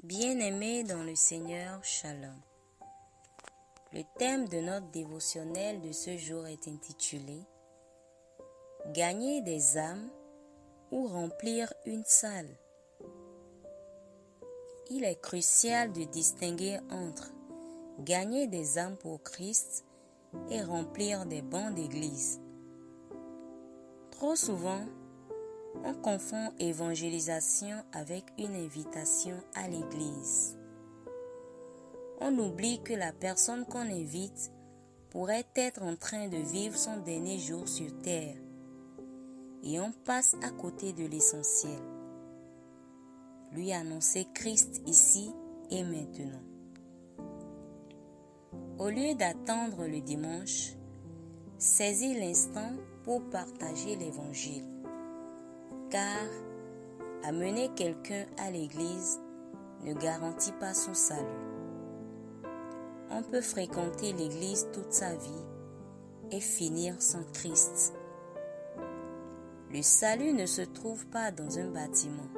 Bien-aimés dans le Seigneur, Shalom. Le thème de notre dévotionnel de ce jour est intitulé « Gagner des âmes ou remplir une salle ». Il est crucial de distinguer entre gagner des âmes pour Christ et remplir des bancs d'église. Trop souvent, on confond évangélisation avec une invitation à l'église. On oublie que la personne qu'on invite pourrait être en train de vivre son dernier jour sur terre et on passe à côté de l'essentiel. Lui annoncer Christ ici et maintenant. Au lieu d'attendre le dimanche, saisis l'instant pour partager l'évangile. Car amener quelqu'un à l'église ne garantit pas son salut. On peut fréquenter l'église toute sa vie et finir sans Christ. Le salut ne se trouve pas dans un bâtiment,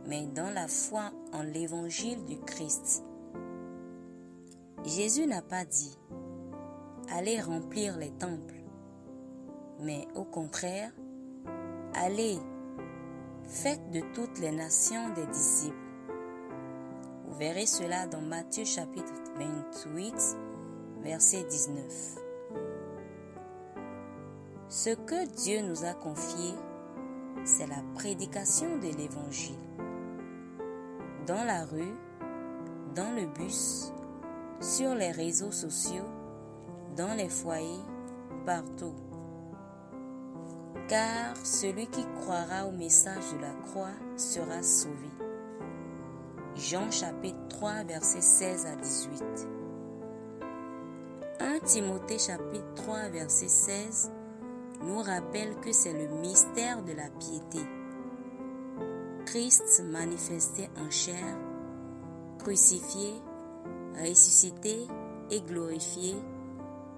mais dans la foi en l'évangile du Christ. Jésus n'a pas dit « Allez remplir les temples », mais au contraire, « Allez, faites de toutes les nations des disciples ». Vous verrez cela dans Matthieu chapitre 28, verset 19. Ce que Dieu nous a confié, c'est la prédication de l'Évangile. Dans la rue, dans le bus, sur les réseaux sociaux, dans les foyers, partout. Car celui qui croira au message de la croix sera sauvé. Jean chapitre 3, verset 16 à 18. 1 Timothée chapitre 3, verset 16 nous rappelle que c'est le mystère de la piété. Christ manifesté en chair, crucifié, ressuscité et glorifié,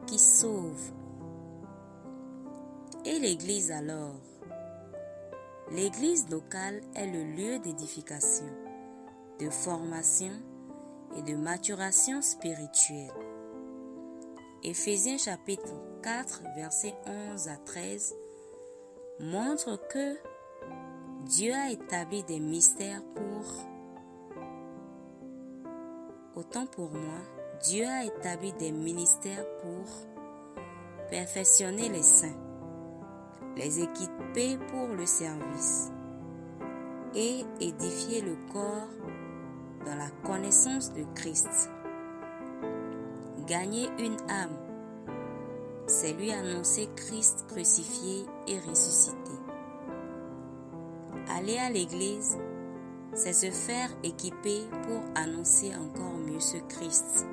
qui sauve. Et l'Église alors? L'Église locale est le lieu d'édification, de formation et de maturation spirituelle. Éphésiens chapitre 4, versets 11 à 13 montre que Dieu a établi des mystères autant pour moi, Dieu a établi des ministères pour perfectionner les saints, les équiper pour le service et édifier le corps dans la connaissance de Christ. Gagner une âme, c'est lui annoncer Christ crucifié et ressuscité. Aller à l'église, c'est se faire équiper pour annoncer encore mieux ce Christ.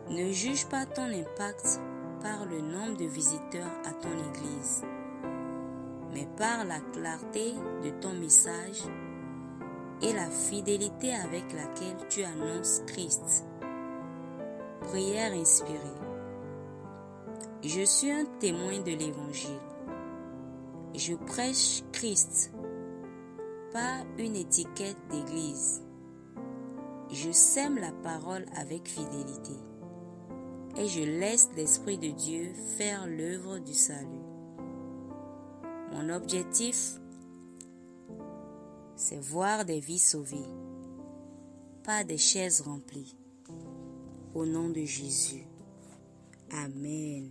Ne juge pas ton impact par le nombre de visiteurs à ton église, mais par la clarté de ton message et la fidélité avec laquelle tu annonces Christ. Prière inspirée. Je suis un témoin de l'Évangile. Je prêche Christ, pas une étiquette d'église. Je sème la parole avec fidélité et je laisse l'Esprit de Dieu faire l'œuvre du salut. Mon objectif, c'est voir des vies sauvées, pas des chaises remplies. Au nom de Jésus. Amen.